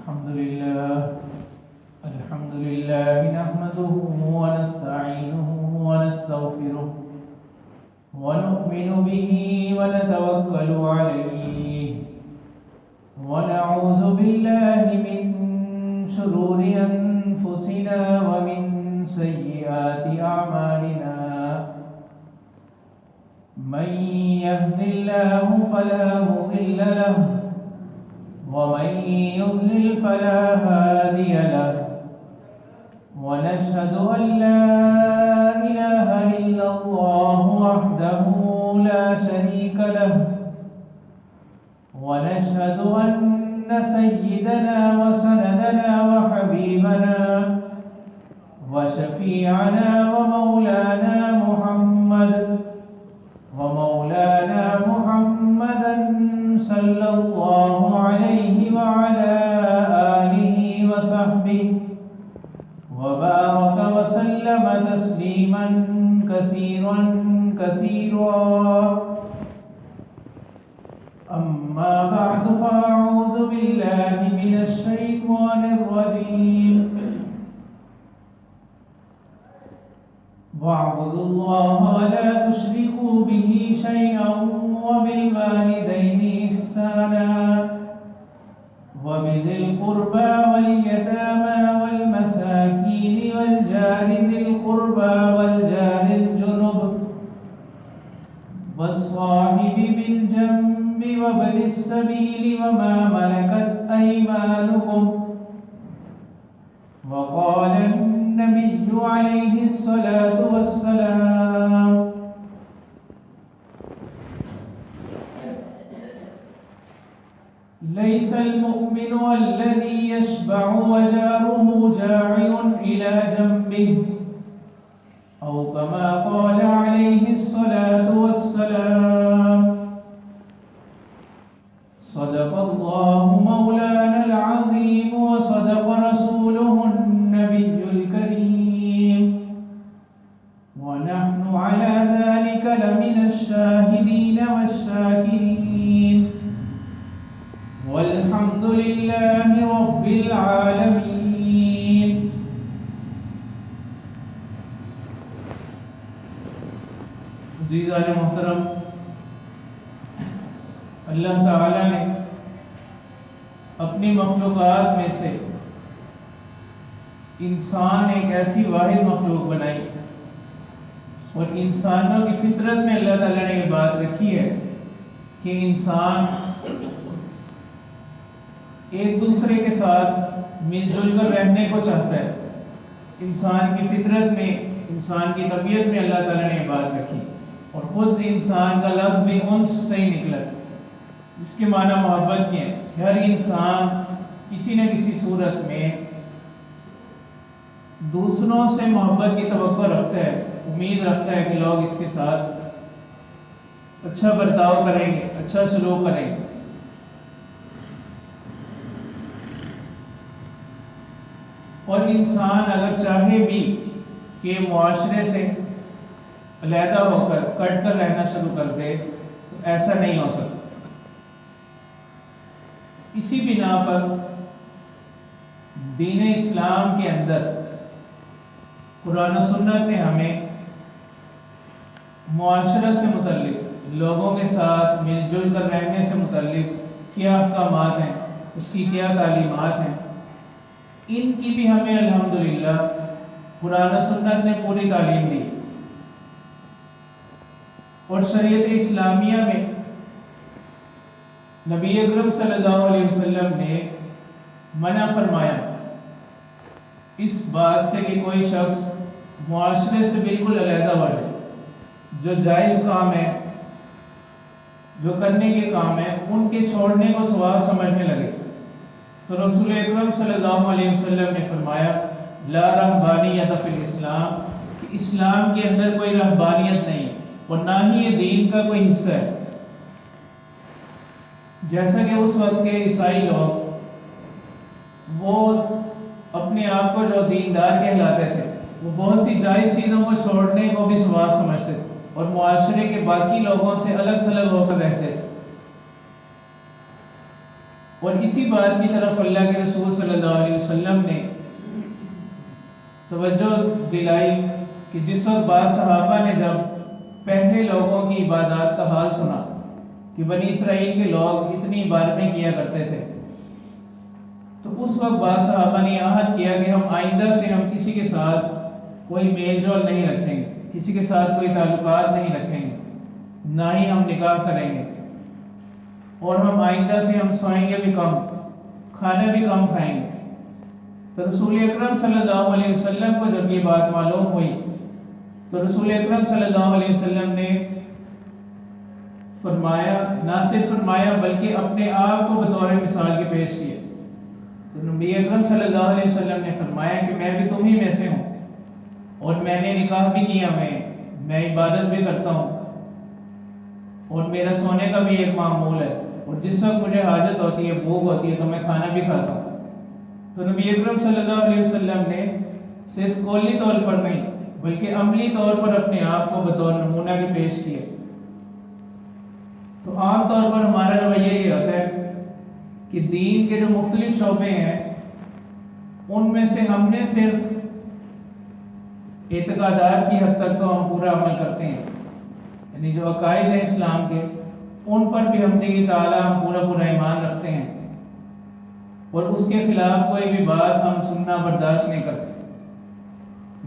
الحمد لله نحمده ونستعينه ونستغفره ونؤمن به ونتوكل عليه ونعوذ بالله من شرور أنفسنا ومن سيئات أعمالنا من يهد الله فلا مضل له ومن يضلل فلا هادي له ونشهد أن لا إله إلا الله وحده لا شريك له ونشهد أن سيدنا وسندنا وحبيبنا وشفيعنا ومولانا محمدا صلى الله عليه وعلى آله وصحبه وبارك وسلم تسليما كثيرا أما بعد فأعوذ بالله من الشيطان الرجيم واعبدوا الله ولا تشركوا به شيئا وبالوالدين إحسانا وبذي القربى واليتامى والمساكين والجار ذي القربى والجار الجنب والصاحب بالجنب وابن السبيل وما ملكت أيمانكم. وقال النبي عليه الصلاة والسلام ليس المؤمن الذي يشبع وجاره جاعل إلى جنبه أو كما قال عليه الصلاة والسلام. صدق الله مولانا العظيم وصدق رسوله النبي الكريم ونحن على ذلك لمن الشاهدين والشاكرين والحمد لله رب العالمين. عزیزان محترم، اللہ تعالی نے اپنی مخلوقات میں سے انسان ایک ایسی واحد مخلوق بنائی اور انسانوں کی فطرت میں اللہ تعالی نے یہ بات رکھی ہے کہ انسان ایک دوسرے کے ساتھ مل جل کر رہنے کو چاہتا ہے. انسان کی فطرت میں، انسان کی طبیعت میں اللہ تعالی نے یہ بات رکھی اور خود انسان کا لفظ بھی انس سے ہی نکلا جس کے معنی محبت کے ہیں. ہر انسان کسی نہ کسی صورت میں دوسروں سے محبت کی توقع رکھتا ہے، امید رکھتا ہے کہ لوگ اس کے ساتھ اچھا برتاؤ کریں گے، اچھا سلوک کریں گے. اور انسان اگر چاہے بھی کہ معاشرے سے علیحدہ ہو کر کٹ کر رہنا شروع کر دے تو ایسا نہیں ہو سکتا. اسی بنا پر دین اسلام کے اندر قرآن و سنت نے ہمیں معاشرت سے متعلق، لوگوں کے ساتھ مل جل کر رہنے سے متعلق کیا احکامات ہیں، اس کی کیا تعلیمات ہیں، ان کی بھی ہمیں الحمدللہ قرآن و سنت نے پوری تعلیم دی. اور شریعت اسلامیہ میں نبی اکرم صلی اللہ علیہ وسلم نے منع فرمایا اس بات سے کہ کوئی شخص معاشرے سے بالکل علیحدہ ہو جائے. جو جائز کام ہے، جو کرنے کے کام ہے، ان کے چھوڑنے کو ثواب سمجھنے لگے. تو رسول اکرم صلی اللہ علیہ وسلم نے فرمایا لا رہبانیت فی الاسلام، کہ اسلام کے اندر کوئی رہبانیت نہیں اور نہ ہی یہ دین کا کوئی حصہ ہے. جیسا کہ اس وقت کے عیسائی لوگ وہ اپنے آپ کو جو دیندار کہلاتے تھے وہ بہت سی جائز چیزوں کو چھوڑنے کو بھی ثواب سمجھتے تھے اور معاشرے کے باقی لوگوں سے الگ تھلگ ہو کر رہتے تھے. اور اسی بات کی طرف اللہ کے رسول صلی اللہ علیہ وسلم نے توجہ دلائی کہ جس وقت بعض صحابہ نے جب پہلے لوگوں کی عبادات کا حال سنا کہ بنی اسرائیل کے لوگ اتنی عبادتیں کیا کرتے تھے، تو اس وقت بعض صحابہ نے عہد کیا کہ ہم آئندہ سے ہم کسی کے ساتھ کوئی میل جول نہیں رکھیں گے، کسی کے ساتھ کوئی تعلقات نہیں رکھیں گے، نہ ہی ہم نکاح کریں گے، اور ہم آئندہ سے ہم سوئیں گے بھی کم، کھانا بھی کم کھائیں گے۔ تو رسول اکرم صلی اللہ علیہ وسلم کو جب یہ بات معلوم ہوئی تو رسول اکرم صلی اللہ علیہ وسلم نے فرمایا، نہ صرف فرمایا بلکہ اپنے آپ کو بطور مثال کے پیش کیے۔ تو نبی اکرم صلی اللہ علیہ وسلم نے فرمایا کہ میں بھی تم ہی میں سے ہوں، اور میں نے نکاح بھی کیا، میں عبادت بھی کرتا ہوں، اور میرا سونے کا بھی ایک معمول ہے، اور جس وقت مجھے حاجت ہوتی ہے، بھوک ہوتی ہے، تو میں کھانا بھی کھاتا ہوں۔ تو نبی اکرم صلی اللہ علیہ وسلم نے صرف قولی طور پر نہیں بلکہ عملی طور پر اپنے آپ کو بطور نمونہ کے پیش کیا۔ تو عام طور پر ہمارا رویہ یہ ہوتا ہے کہ دین کے جو مختلف شعبے ہیں ان میں سے ہم نے صرف اعتقادات کی حد تک تو ہم پورا عمل کرتے ہیں، یعنی جو عقائد ہیں اسلام کے ان پر بھی ہم دیکھ تعالیٰ ہم پورا ایمان رکھتے ہیں، اور اس کے خلاف کوئی بھی بات ہم سننا برداشت نہیں کرتے۔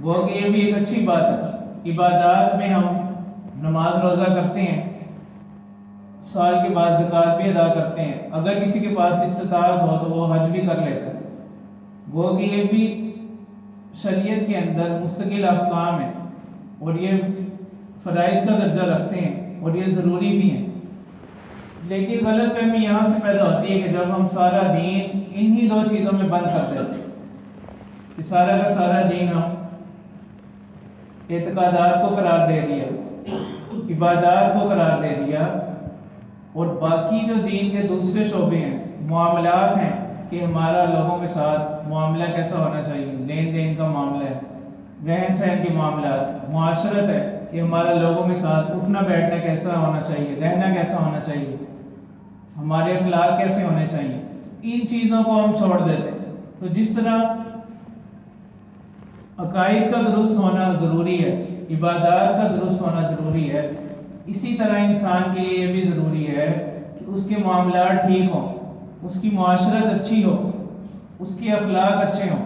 وہ کہ یہ بھی ایک اچھی بات ہے، عبادات میں ہم نماز روزہ کرتے ہیں، سال کے بعد زکوٰۃ بھی ادا کرتے ہیں، اگر کسی کے پاس استطاعت ہو تو وہ حج بھی کر لیتا ہے۔ وہ کہ یہ بھی شریعت کے اندر مستقل احکام ہیں، اور یہ فرائض کا درجہ رکھتے ہیں، اور یہ ضروری بھی ہیں۔ لیکن غلط فہمی یہاں سے پیدا ہوتی ہے کہ جب ہم سارا دین انہی دو چیزوں میں بند کر دیتے ہیں کہ سارا کا سارا دین ہم اعتقادات کو قرار دے دیا، عبادات کو قرار دے دیا، اور باقی جو دین کے دوسرے شعبے ہیں، معاملات ہیں کہ ہمارا لوگوں کے ساتھ معاملہ کیسا ہونا چاہیے، لین دین کا معاملہ ہے، رہن سہن کے معاملات، معاشرت ہے کہ ہمارا لوگوں کے ساتھ اٹھنا بیٹھنا کیسا ہونا چاہیے، رہنا کیسا ہونا چاہیے، ہمارے اخلاق کیسے ہونے چاہیے، ان چیزوں کو ہم چھوڑ دیتے ہیں۔ تو جس طرح عقائد کا درست ہونا ضروری ہے، عبادات کا درست ہونا ضروری ہے، اسی طرح انسان کے لیے یہ بھی ضروری ہے کہ اس کے معاملات ٹھیک ہوں، اس کی معاشرت اچھی ہو، اس کے اخلاق اچھے ہوں۔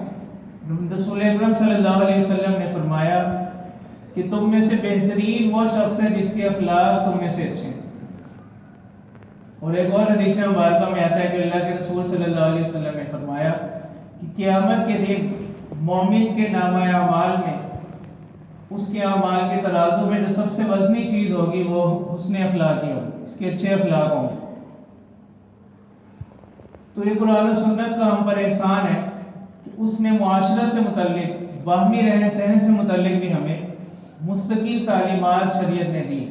رسول اکرم صلی اللہ علیہ وسلم نے فرمایا کہ تم میں سے بہترین وہ شخص ہے جس کے اخلاق تم میں سے اچھے ہیں۔ اور ایک اور حدیث مبارکہ میں آتا ہے کہ اللہ کے رسول صلی اللہ علیہ وسلم نے فرمایا کہ قیامت کے دن مومن کے نامہ اعمال میں اس کے اعمال کے ترازو میں جو سب سے وزنی چیز ہوگی وہ حسن اخلاقی ہوگی، اس کے اچھے اخلاق ہوں گے۔ تو یہ قرآن و سنت کا ہم پر احسان ہے کہ اس نے معاشرت سے متعلق، باہمی رہن سہن سے متعلق بھی ہمیں مستقل تعلیمات شریعت نے دی،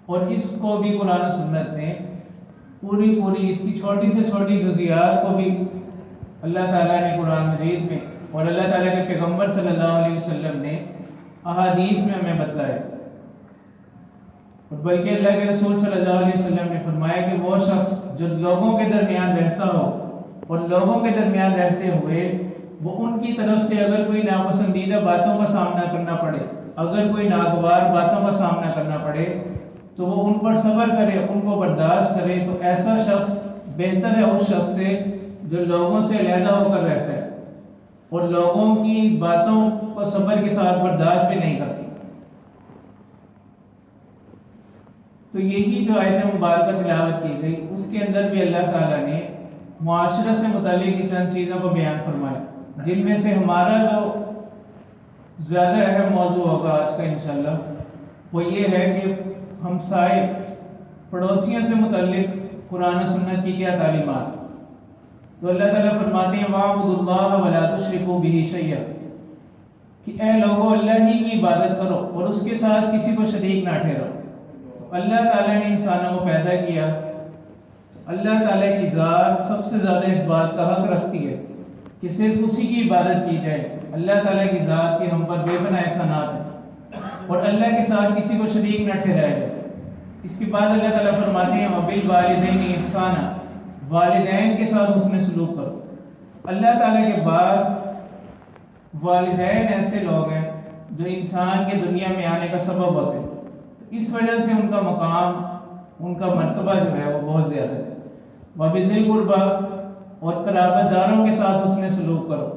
اور اس کو بھی قرآن و سنت نے پوری اس کی چھوٹی سے چھوٹی جزیات کو بھی اللہ تعالیٰ نے قرآن مجید میں اور اللہ تعالیٰ کے پیغمبر صلی اللہ علیہ وسلم نے احادیث میں ہمیں بتلایا۔ اور بلکہ اللہ کے رسول صلی اللہ علیہ وسلم نے فرمایا کہ وہ شخص جو لوگوں کے درمیان رہتا ہو اور لوگوں کے درمیان رہتے ہوئے وہ ان کی طرف سے اگر کوئی ناپسندیدہ باتوں کا سامنا کرنا پڑے، اگر کوئی ناگوار باتوں کا سامنا کرنا پڑے تو وہ ان پر صبر کرے، ان کو برداشت کرے، تو ایسا شخص بہتر ہے اس شخص سے جو لوگوں سے علیحدہ ہو کر رہتا ہے اور لوگوں کی باتوں کو صبر کے ساتھ برداشت بھی نہیں کرتی۔ تو یہی جو آیت مبارکہ تلاوت کی گئی اس کے اندر بھی اللہ تعالیٰ نے معاشرت سے متعلق چند چیزوں کو بیان فرمایا، جن میں سے ہمارا جو زیادہ اہم موضوع ہوگا آج کا انشاءاللہ وہ یہ ہے کہ ہمسائے پڑوسیوں سے متعلق قرآن و سنت کی کیا تعلیمات۔ تو اللہ تعالیٰ فرماتے ہیں وَاعْبُدُوا اللَّهَ وَلَا تُشْرِكُوا بِهِ شَيْئًا، کہ اے لوگو اللہ ہی کی عبادت کرو اور اس کے ساتھ کسی کو شریک نہ ٹھہراؤ۔ اللہ تعالیٰ نے انسانوں کو پیدا کیا، اللہ تعالیٰ کی ذات سب سے زیادہ اس بات کا حق رکھتی ہے کہ صرف اسی کی عبادت کی جائے۔ اللہ تعالیٰ کی ذات کے ہم پر بے پناہ احسانات ہیں اور اللہ کے ساتھ کسی کو شریک نہ ٹھہرایا جائے۔ اس کے بعد اللہ تعالیٰ فرماتے ہیں وَبِالْوَالِدَيْنِ إِحْسَانًا، والدین کے ساتھ حسن سلوک کرو۔ اللہ تعالیٰ کے بعد والدین ایسے لوگ ہیں جو انسان کے دنیا میں آنے کا سبب ہوتے ہیں، اس وجہ سے ان کا مقام، ان کا مرتبہ جو ہے وہ بہت زیادہ ہے۔ وَبِذِي الْقُرْبَى، اور قرابت داروں کے ساتھ حسن سلوک کرو،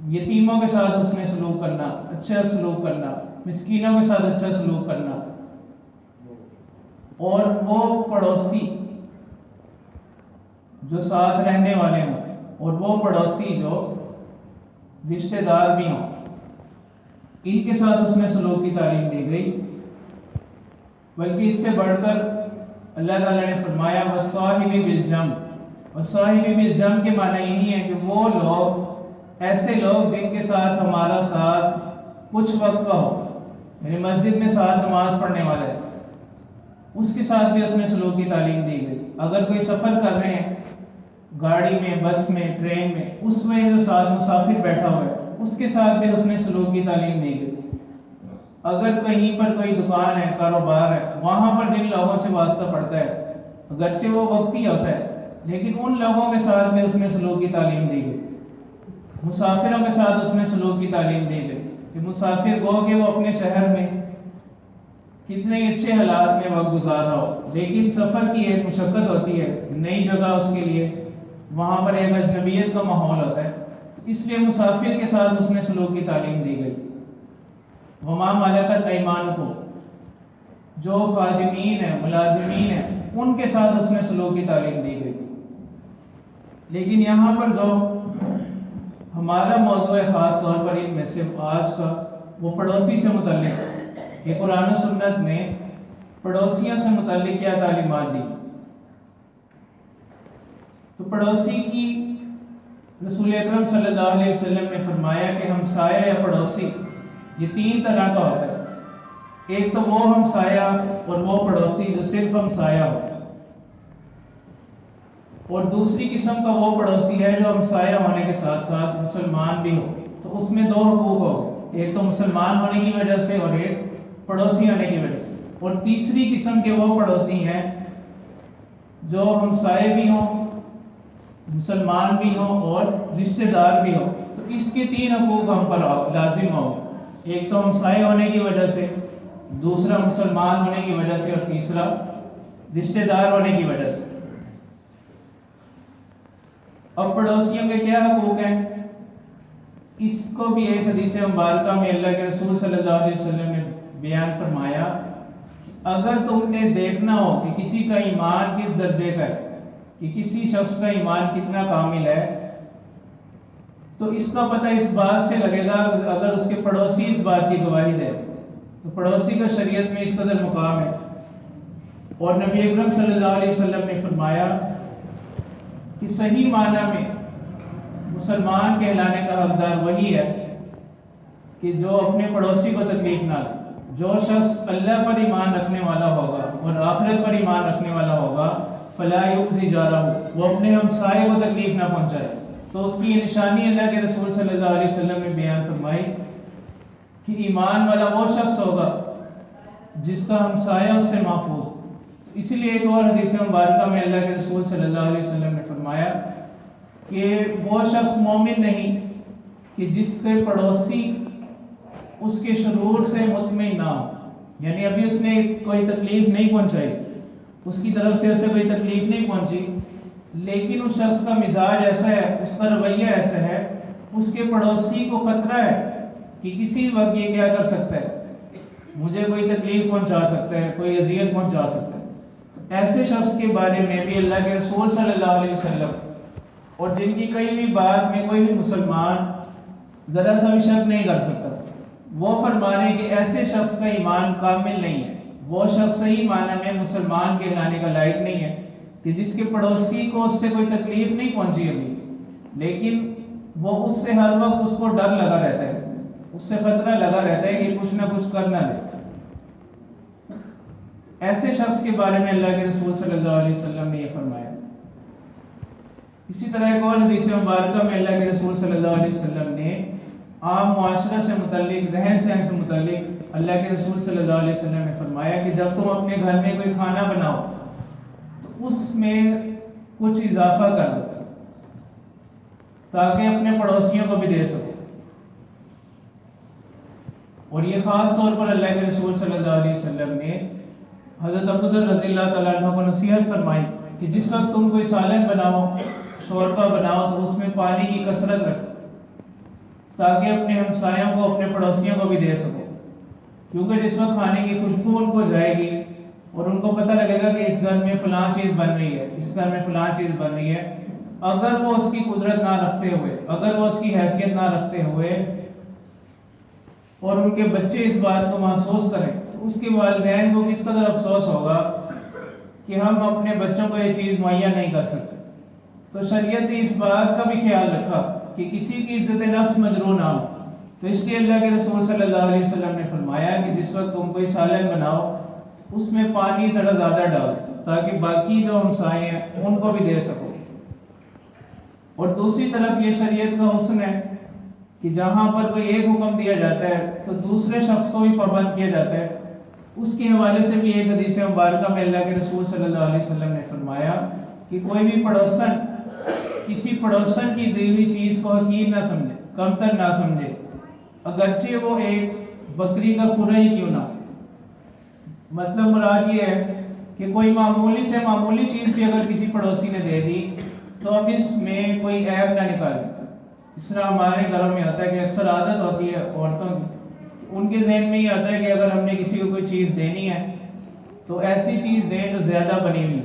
یتیموں کے ساتھ حسن سلوک کرنا، اچھا سلوک کرنا، مسکینوں کے ساتھ اچھا سلوک کرنا، اور وہ پڑوسی جو ساتھ رہنے والے ہوں، اور وہ پڑوسی جو رشتہ دار بھی ہوں، ان کے ساتھ حسن سلوک کی تعلیم دی گئی۔ بلکہ اس سے بڑھ کر اللہ تعالیٰ نے فرمایا وَالصَّاحِبِ بِالْجَنبِ، وَالصَّاحِبِ بِالْجَنبِ کے معنی یہی ہے کہ وہ لوگ، ایسے لوگ جن کے ساتھ ہمارا ساتھ کچھ وقت کا ہو، یعنی مسجد میں ساتھ نماز پڑھنے والا ہے، اس کے ساتھ بھی حسن سلوک کی تعلیم دی گئی۔ اگر کوئی سفر کر رہے ہیں گاڑی میں، بس میں، ٹرین میں، اس میں جو ساتھ مسافر بیٹھا ہوا ہے اس کے ساتھ بھی حسن سلوک کی تعلیم دی گئی۔ اگر کہیں پر کوئی دکان ہے، کاروبار ہے، وہاں پر جن لوگوں سے واسطہ پڑتا ہے، اگرچہ وہ وقتی ہوتا ہے، لیکن ان لوگوں کے ساتھ بھی حسن سلوک کی تعلیم دی گئی۔ مسافروں کے ساتھ حسن سلوک کی تعلیم دی گئی کہ مسافر گو کہ وہ اپنے شہر میں کتنے اچھے حالات میں وقت گزار رہا ہو، لیکن سفر کی ایک مشقت ہوتی ہے، نئی جگہ اس کے لیے، وہاں پر ایک اجنبیت کا ماحول ہوتا ہے، اس لیے مسافر کے ساتھ حسن سلوک کی تعلیم دی گئی۔ وَمَا مَلَكَتْ أَيْمَانُكُمْ، جو خادمین ہیں، ملازمین ہیں، ان کے ساتھ حسن سلوک کی تعلیم دی گئی۔ لیکن یہاں پر جو ہمارا موضوع ہے خاص طور پر ان میں سے آج کا، وہ پڑوسی سے متعلق ہے کہ قرآن و سنت نے پڑوسیوں سے متعلق کیا تعلیمات دی۔ تو پڑوسی کی رسول اکرم صلی اللہ علیہ وسلم نے فرمایا کہ ہمسایہ یا پڑوسی یہ تین طرح کا ہوتا ہے۔ ایک تو وہ ہمسایہ اور وہ پڑوسی جو صرف ہمسایہ ہو، اور دوسری قسم کا وہ پڑوسی ہے جو ہمسایہ ہونے کے ساتھ ساتھ مسلمان بھی ہو۔ تو اس میں دو حقوق ہو، ایک تو مسلمان ہونے کی وجہ سے اور ایک پڑوسی ہونے کی وجہ سے۔ اور تیسری قسم کے وہ پڑوسی ہیں جو ہمسائے بھی ہوں، مسلمان بھی ہوں اور رشتہ دار بھی ہوں۔ تو اس کے تین حقوق ہم پر لازم ہو، ایک تو ہمسائے ہونے کی وجہ سے، دوسرا مسلمان ہونے کی وجہ سے، اور تیسرا رشتہ دار ہونے کی وجہ سے۔ اب پڑوسیوں کے کیا حقوق ہیں، اس کو بھی ایک حدیث مبارکہ میں اللہ کے رسول صلی اللہ علیہ وسلم نے بیان فرمایا کہ اگر تم نے دیکھنا ہو کہ کسی کا ایمان کس درجے کا ہے، کہ کسی شخص کا ایمان کتنا کامل ہے، تو اس کا پتہ اس بات سے لگے گا اگر اس کے پڑوسی اس بات کی گواہی دے۔ تو پڑوسی کا شریعت میں اس قدر مقام ہے۔ اور نبی اکرم صلی اللہ علیہ وسلم نے فرمایا کہ صحیح معنی میں مسلمان کہلانے کا حقدار وہی ہے کہ جو اپنے پڑوسی کو تکلیف نہ دے۔ جو شخص اللہ پر ایمان رکھنے والا ہوگا اور آخرت پر ایمان رکھنے والا ہوگا، فلا یؤذی جارہ، وہ اپنے ہمسائے کو تکلیف نہ پہنچائے۔ تو اس کی یہ نشانی اللہ کے رسول صلی اللہ علیہ وسلم نے بیان فرمائی کہ ایمان والا وہ شخص ہوگا جس کا ہمسایہ اس سے محفوظ۔ اسی لیے ایک اور حدیث مبارکہ میں اللہ کے رسول صلی اللہ علیہ وسلم نے فرمایا کہ وہ شخص مومن نہیں کہ جس کے پڑوسی اس کے شرور سے مطمئن نہ ہو، یعنی ابھی اس نے کوئی تکلیف نہیں پہنچائی، اس کی طرف سے اسے کوئی تکلیف نہیں پہنچی، لیکن اس شخص کا مزاج ایسا ہے، اس کا رویہ ایسا ہے، اس کے پڑوسی کو خطرہ ہے کہ کسی وقت یہ کیا کر سکتا ہے، مجھے کوئی تکلیف پہنچا سکتا ہے، کوئی اذیت پہنچا سکتا ہے۔ ایسے شخص کے بارے میں بھی اللہ کے رسول صلی اللہ علیہ وسلم اور جن کی کئی بھی بات میں کوئی بھی مسلمان ذرا سا بھی شک نہیں کر سکتا، وہ فرمانے کہ ایسے شخص کا ایمان کامل نہیں ہے، وہ شخص صحیح معنی میں مسلمان کہلانے کا لائق نہیں ہے کہ جس کے پڑوسی کو اس سے کوئی تکلیف نہیں پہنچی ابھی، لیکن وہ اس سے ہر وقت اس کو ڈر لگا رہتا ہے، اس سے خطرہ لگا رہتا ہے کہ کچھ نہ کچھ کر نہ دے۔ ایسے شخص کے بارے میں اللہ کے رسول صلی اللہ علیہ وسلم نے یہ فرمایا۔ اسی طرح ایک اور حدیث مبارکہ میں اللہ کے رسول صلی اللہ علیہ وسلم نے عام معاشرہ سے متعلق، رہن سہن سے متعلق اللہ کے رسول صلی اللہ علیہ وسلم نے فرمایا کہ جب تم اپنے گھر میں کوئی کھانا بناؤ تو اس میں کچھ اضافہ کر دو تاکہ اپنے پڑوسیوں کو بھی دے سکو. اور یہ خاص طور پر اللہ کے رسول صلی اللہ علیہ وسلم نے حضرت ابو ذر رضی اللہ تعالیٰ عنہ کو نصیحت فرمائی کہ جس وقت تم کوئی سالن بناؤ، شوربہ بناؤ، تو اس میں پانی کی کثرت رکھو تاکہ اپنے ہمسایوں کو، اپنے پڑوسیوں کو بھی دے سکو. کیونکہ جس وقت کھانے کی خوشبو ان کو جائے گی اور ان کو پتہ لگے گا کہ اس گھر میں فلاں چیز بن رہی ہے، اس گھر میں فلاں چیز بن رہی ہے، اگر وہ اس کی قدرت نہ رکھتے ہوئے، اگر وہ اس کی حیثیت نہ رکھتے ہوئے اور ان کے بچے اس بات کو محسوس کریں تو اس کے والدین کو کس قدر افسوس ہوگا کہ ہم اپنے بچوں کو یہ چیز مہیا نہیں کر سکتے. تو شریعت نے اس بات کا بھی خیال رکھا کہ کسی کی عزت نفس مجروح نہ ہو. تو اس لیے اللہ کے رسول صلی اللہ علیہ وسلم نے فرمایا کہ جس وقت تم کوئی سالن بناؤ اس میں پانی تھوڑا زیادہ ڈالو تاکہ باقی جو ہمسائے ہیں ان کو بھی دے سکو. اور دوسری طرف یہ شریعت کا حسن ہے کہ جہاں پر کوئی ایک حکم دیا جاتا ہے تو دوسرے شخص کو بھی پابند کیا جاتا ہے. اس کے حوالے سے بھی ایک حدیث مبارکہ میں اللہ کے رسول صلی اللہ علیہ وسلم نے فرمایا کہ کوئی بھی پڑوسن کسی پڑوسن کی دی ہوئی چیز کو حقیر نہ سمجھے، کمتر نہ سمجھے، اگرچہ وہ ایک بکری کا کھرا ہی کیوں نہ. مطلب مراد یہ ہے کہ کوئی معمولی سے معمولی چیز بھی اگر کسی پڑوسی نے دے دی تو اب اس میں کوئی عیب نہ نکالے. اس طرح ہمارے گھروں میں آتا ہے کہ اکثر عادت ہوتی ہے عورتوں کی، ان کے ذہن میں یہ آتا ہے کہ اگر ہم نے کسی کو کوئی چیز دینی ہے تو ایسی چیز دیں جو زیادہ بنی ہوئی.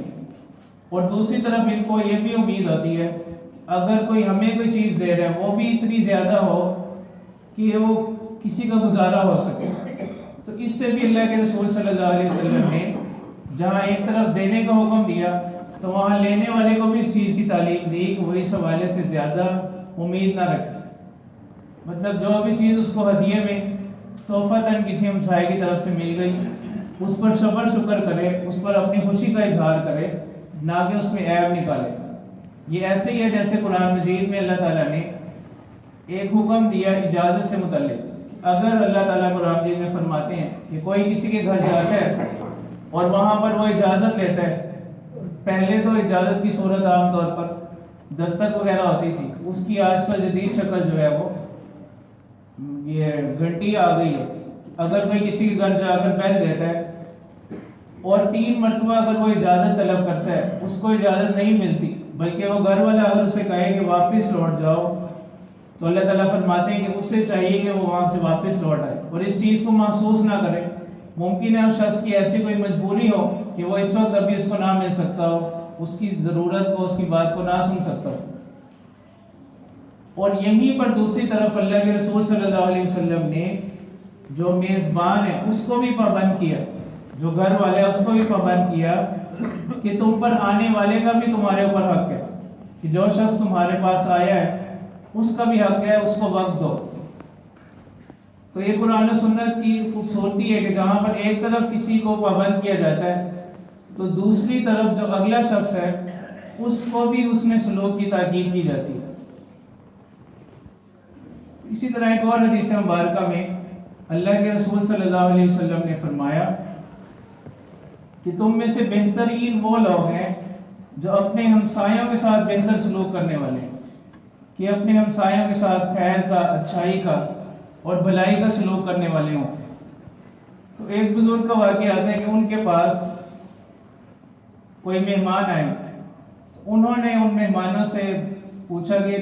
اور دوسری طرف ان کو یہ بھی امید ہوتی ہے اگر کوئی ہمیں کوئی چیز دے رہا ہے وہ بھی اتنی زیادہ ہو کہ وہ کسی کا گزارا ہو سکے. تو اس سے بھی اللہ کے رسول صلی اللہ علیہ وسلم نے جہاں ایک طرف دینے کا حکم دیا تو وہاں لینے والے کو بھی اس چیز کی تعلیم دی کہ وہ اس حوالے سے زیادہ امید نہ رکھے. مطلب جو بھی چیز اس کو ہدیے میں تحفتاً کسی ہمسائے کی طرف سے مل گئی اس پر صبر شکر کرے، اس پر اپنی خوشی کا اظہار کرے، نہ کہ اس میں عیب نکالے. یہ ایسے ہی ہے جیسے قرآن مجید میں اللہ تعالیٰ نے ایک حکم دیا اجازت سے متعلق. اگر اللہ تعالیٰ قرآن مجید میں فرماتے ہیں کہ کوئی کسی کے گھر جاتا ہے اور وہاں پر وہ اجازت لیتا ہے، پہلے تو اجازت کی صورت عام طور پر دستک وغیرہ ہوتی تھی، اس کی آج کل جدید شکل جو ہے وہ یہ گھنٹی آ گئی ہے. اگر کوئی کسی کے گھر جا کر بیٹھ دیتا ہے اور 3 مرتبہ اگر وہ اجازت طلب کرتا ہے اس کو اجازت نہیں ملتی بلکہ وہ گھر والا اگر اسے کہے کہ واپس لوٹ جاؤ تو اللہ تعالیٰ فرماتے ہیں کہ اس سے چاہیے کہ وہ وہاں سے واپس لوٹ آئے اور اس چیز کو محسوس نہ کرے. ممکن ہے اس شخص کی ایسی کوئی مجبوری ہو کہ وہ اس وقت ابھی اس کو نہ مل سکتا ہو، اس کی ضرورت کو، اس کی بات کو نہ سن سکتا ہو. اور یہیں پر دوسری طرف اللہ کے رسول صلی اللہ علیہ وسلم نے جو میزبان ہے اس کو بھی پابند کیا، جو گھر والے ہیں اس کو بھی پابند کیا کہ تم پر آنے والے کا بھی تمہارے اوپر حق ہے کہ جو شخص تمہارے پاس آیا ہے اس کا بھی حق ہے، اس کو وقت دو. تو یہ قرآن و سنت کی خوبصورتی ہے کہ جہاں پر ایک طرف کسی کو پابند کیا جاتا ہے تو دوسری طرف جو اگلا شخص ہے اس کو بھی اس میں سلوک کی تاکید کی جاتی ہے. اسی طرح ایک اور حدیث مبارکہ میں اللہ کے رسول صلی اللہ علیہ وسلم نے فرمایا کہ تم میں سے بہترین وہ لوگ ہیں جو اپنے ہمسایوں کے ساتھ بہتر سلوک کرنے والے ہیں، کہ اپنے ہمسایوں کے ساتھ خیر کا، اچھائی کا اور بھلائی کا سلوک کرنے والے ہوں. تو ایک بزرگ کا واقعہ آتا ہے کہ ان کے پاس کوئی مہمان آئے، انہوں نے ان مہمانوں سے پوچھا کہ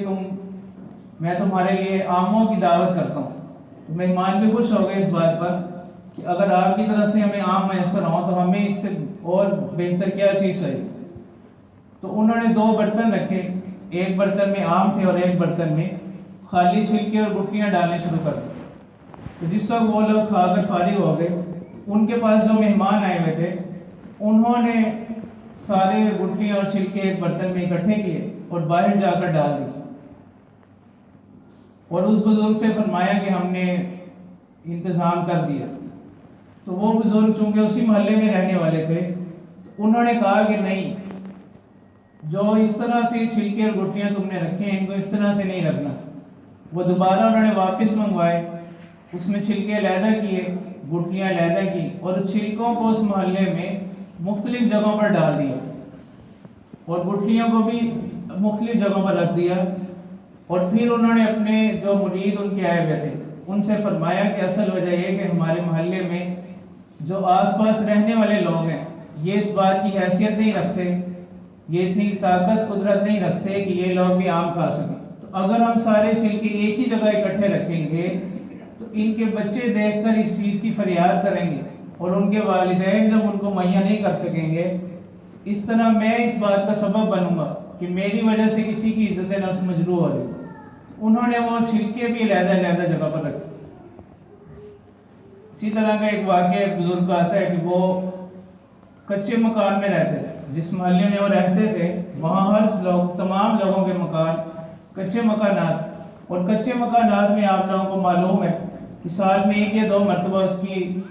میں تمہارے لیے آموں کی دعوت کرتا ہوں. تو مہمان بھی خوش ہو گئے اس بات پر کہ اگر آپ کی طرف سے ہمیں آم میسر ہوں تو ہمیں اس سے اور بہتر کیا چیز چاہیے. تو انہوں نے 2 برتن رکھے، ایک برتن میں آم تھے اور ایک برتن میں خالی چھلکے اور گٹلیاں ڈالنے شروع کر دی. تو جس وقت وہ لوگ کھا کر فارغ ہو گئے، ان کے پاس جو مہمان آئے ہوئے تھے انہوں نے سارے گٹلیاں اور چھلکے ایک برتن میں اکٹھے کیے اور باہر جا کر ڈال دی. اور اس بزرگ سے فرمایا کہ ہم نے انتظام کر دیا. تو وہ بزرگ چونکہ اسی محلے میں رہنے والے تھے تو انہوں نے کہا کہ نہیں، جو اس طرح سے چھلکے اور گٹلیاں تم نے رکھے ہیں ان کو اس طرح سے نہیں رکھنا. وہ دوبارہ انہوں نے واپس منگوائے، اس میں چھلکے علیحدہ کیے، گٹلیاں علیحدہ کی اور چھلکوں کو اس محلے میں مختلف جگہوں پر ڈال دیا. اور گٹھلیوں کو بھی مختلف جگہوں پر رکھ دیا، اور پھر انہوں نے اپنے جو مرید ان کے آئے ہوئے تھے ان سے فرمایا کہ اصل وجہ یہ کہ ہمارے محلے میں جو آس پاس رہنے والے لوگ ہیں یہ اس بات کی حیثیت نہیں رکھتے، یہ اتنی طاقت قدرت نہیں رکھتے کہ یہ لوگ بھی آم کھا سکیں، تو اگر ہم سارے چھلکے ایک ہی جگہ اکٹھے رکھیں گے تو ان کے بچے دیکھ کر اس چیز کی فریاد کریں گے، اور ان کے والدین جب ان کو مہیا نہیں کر سکیں گے، اس طرح میں اس بات کا سبب بنوں گا کہ میری وجہ سے کسی کی عزت نفس مجروح ہو جائے۔ انہوں نے وہ چھلکے بھی علیحدہ علیحدہ جگہ پر رکھے۔ اسی طرح کا ایک واقعہ ایک بزرگ کا آتا ہے کہ وہ کچے مکان میں رہتے تھے، جس محلے میں وہ رہتے تھے وہاں ہر لوگ تمام لوگوں کے مکان کچے مکانات، اور کچے مکانات میں آپ لوگوں کو معلوم ہے کہ سال میں 1 یا 2 مرتبہ اس کی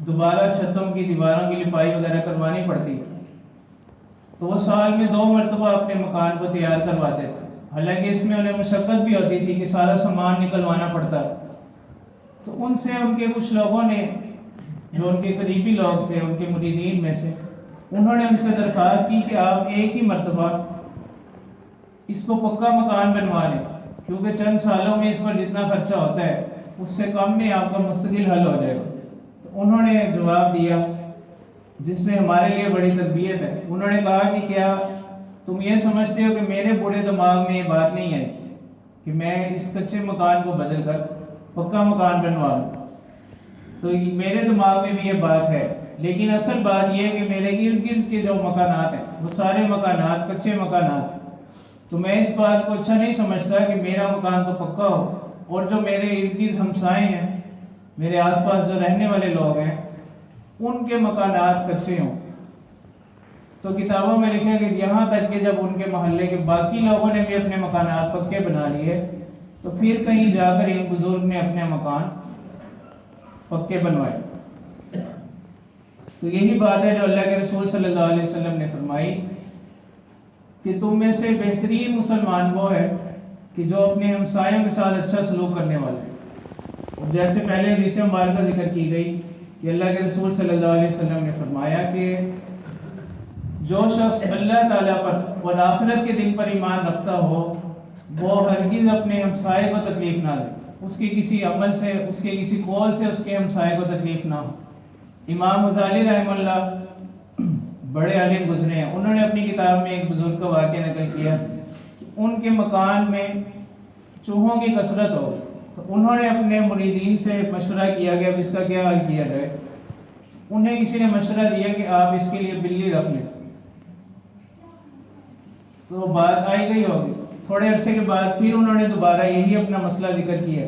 دوبارہ چھتوں کی دیواروں کی لپائی وغیرہ کروانی پڑتی ہے، تو وہ سال میں 2 مرتبہ اپنے مکان کو تیار کرواتے تھے، حالانکہ اس میں انہیں مشقت بھی ہوتی تھی کہ سارا سامان نکلوانا پڑتا۔ تو ان سے ان کے کچھ لوگوں نے جو ان کے قریبی لوگ تھے ان کے مریدین میں سے، انہوں نے ان سے درخواست کی کہ آپ ایک ہی مرتبہ اس کو پکا مکان بنوا لیں، کیونکہ چند سالوں میں اس پر جتنا خرچہ ہوتا ہے اس سے کم میں آپ کا مستقل حل ہو جائے گا۔ تو انہوں نے جواب دیا جس میں ہمارے لیے بڑی تربیت ہے، انہوں نے کہا کہ کیا تم یہ سمجھتے ہو کہ میرے بوڑھے دماغ میں یہ بات نہیں آئی کہ میں اس کچے مکان کو بدل کر پکا مکان بنوا لوں؟ تو میرے دماغ میں بھی یہ بات ہے، لیکن اصل بات یہ ہے کہ میرے ارد گرد کے جو مکانات ہیں وہ سارے مکانات کچے مکانات ہیں، تو میں اس بات کو اچھا نہیں سمجھتا کہ میرا مکان تو پکا ہو اور جو میرے ارد گرد ہمسائے ہیں، میرے آس پاس جو رہنے والے لوگ ہیں، ان کے مکانات کچے ہوں۔ تو کتابوں میں لکھا کہ یہاں تک کہ جب ان کے محلے کے باقی لوگوں نے بھی اپنے مکانات پکے بنا لیے تو پھر کہیں جا کر ان بزرگ نے اپنے مکان پکے بنوائے۔ تو یہی بات ہے جو اللہ کے رسول صلی اللہ علیہ وسلم نے فرمائی کہ تم میں سے بہترین مسلمان وہ ہے کہ جو اپنے ہمسایوں کے ساتھ اچھا سلوک کرنے والے ہیں۔ اور جیسے پہلے حدیث مبارکہ ذکر کی گئی کہ اللہ کے رسول صلی اللہ علیہ وسلم نے فرمایا کہ جو شخص اللہ تعالیٰ پر اور آخرت کے دن پر ایمان رکھتا ہو وہ ہرگز اپنے ہمسائے کو تکلیف نہ دے، اس کے کسی عمل سے، اس کے کسی قول سے اس کے ہمسائے کو تکلیف نہ ہو۔ امام غزالی رحمہ اللہ بڑے عالم گزرے ہیں، انہوں نے اپنی کتاب میں ایک بزرگ کا واقعہ نقل کیا کہ ان کے مکان میں چوہوں کی کثرت ہو، تو انہوں نے اپنے مریدین سے مشورہ کیا کہ اب اس کا کیا حل کیا جائے۔ انہیں کسی نے مشورہ دیا کہ آپ اس کے لیے بلی رکھ لیں، تو بات آئی گئی ہوگی۔ تھوڑے عرصے کے بعد پھر انہوں نے دوبارہ یہی اپنا مسئلہ ذکر کیا،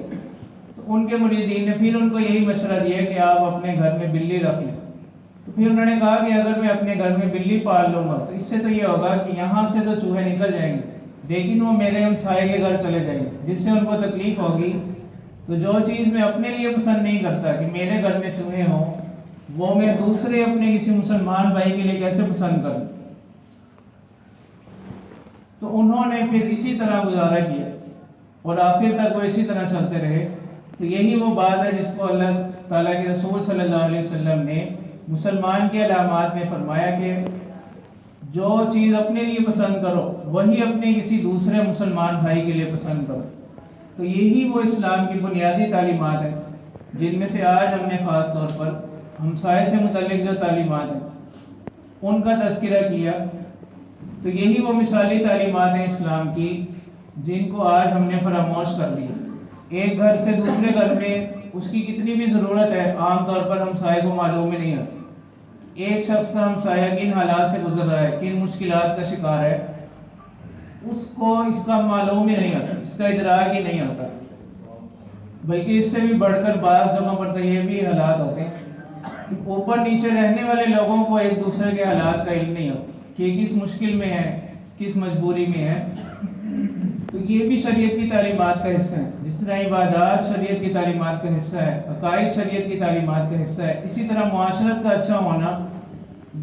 تو ان کے مریدین نے پھر ان کو یہی مشورہ دیا کہ آپ اپنے گھر میں بلی رکھ لیں۔ تو پھر انہوں نے کہا کہ اگر میں اپنے گھر میں بلی پال لوں گا تو اس سے تو یہ ہوگا کہ یہاں سے تو چوہے نکل جائیں گے لیکن وہ میرے ہمسائے کے گھر چلے جائیں گے، جس سے ان کو تکلیف ہوگی۔ تو جو چیز میں اپنے لیے پسند نہیں کرتا کہ میرے گھر میں چوہے ہوں، وہ میں دوسرے اپنے کسی مسلمان بھائی کے لیے کیسے پسند کروں؟ تو انہوں نے پھر اسی طرح گزارا کیا اور آخر تک وہ اسی طرح چلتے رہے۔ تو یہی وہ بات ہے جس کو اللہ تعالیٰ کے رسول صلی اللہ علیہ وسلم نے مسلمان کے علامات میں فرمایا کہ جو چیز اپنے لیے پسند کرو وہی اپنے کسی دوسرے مسلمان بھائی کے لیے پسند کرو۔ تو یہی وہ اسلام کی بنیادی تعلیمات ہیں جن میں سے آج ہم نے خاص طور پر ہمسائے سے متعلق جو تعلیمات ہیں ان کا تذکرہ کیا۔ تو یہی وہ مثالی تعلیمات ہیں اسلام کی جن کو آج ہم نے فراموش کر دیا۔ ایک گھر سے دوسرے گھر میں اس کی کتنی بھی ضرورت ہے عام طور پر ہمسائے کو معلوم ہی نہیں ہوتی۔ ایک شخص کا ہمسایہ کن حالات سے گزر رہا ہے، کن مشکلات کا شکار ہے، اس کو اس کا معلوم ہی نہیں ہوتا، اس کا ادراک ہی نہیں ہوتا۔ بلکہ اس سے بھی بڑھ کر بعض جگہوں پر تو یہ بھی حالات ہوتے ہیں کہ اوپر نیچے رہنے والے لوگوں کو ایک دوسرے کے حالات کا علم نہیں ہوتا کہ کس مشکل میں ہے، کس مجبوری میں ہے۔ تو یہ بھی شریعت کی تعلیمات کا حصہ ہے، جس طرح عبادات شریعت کی تعلیمات کا حصہ ہے، عقائد شریعت کی تعلیمات کا حصہ ہے، اسی طرح معاشرت کا اچھا ہونا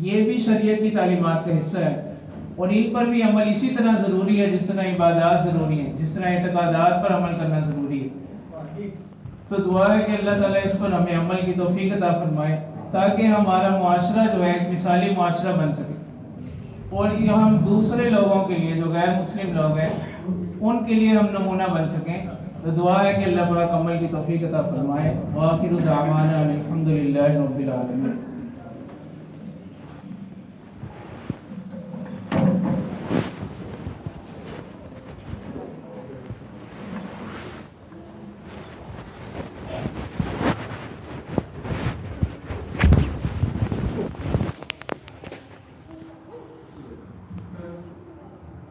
یہ بھی شریعت کی تعلیمات کا حصہ ہے، اور ان پر بھی عمل اسی طرح ضروری ہے جس طرح عبادات ضروری ہیں، جس طرح اعتقادات پر عمل کرنا ضروری ہے۔ تو دعا ہے کہ اللہ تعالیٰ اس پر ہمیں عمل کی توفیق عطا فرمائے تاکہ ہمارا معاشرہ جو ہے ایک مثالی معاشرہ بن سکے۔ اور یہ ہم دوسرے لوگوں کے لیے جو غیر مسلم لوگ ہیں ان کے لیے ہم نمونہ بن سکیں. تو دعا ہے کہ اللہ پاک عمل کی توفیق عطا فرمائے. وآخر دعوانا الحمدللہ رب العالمین.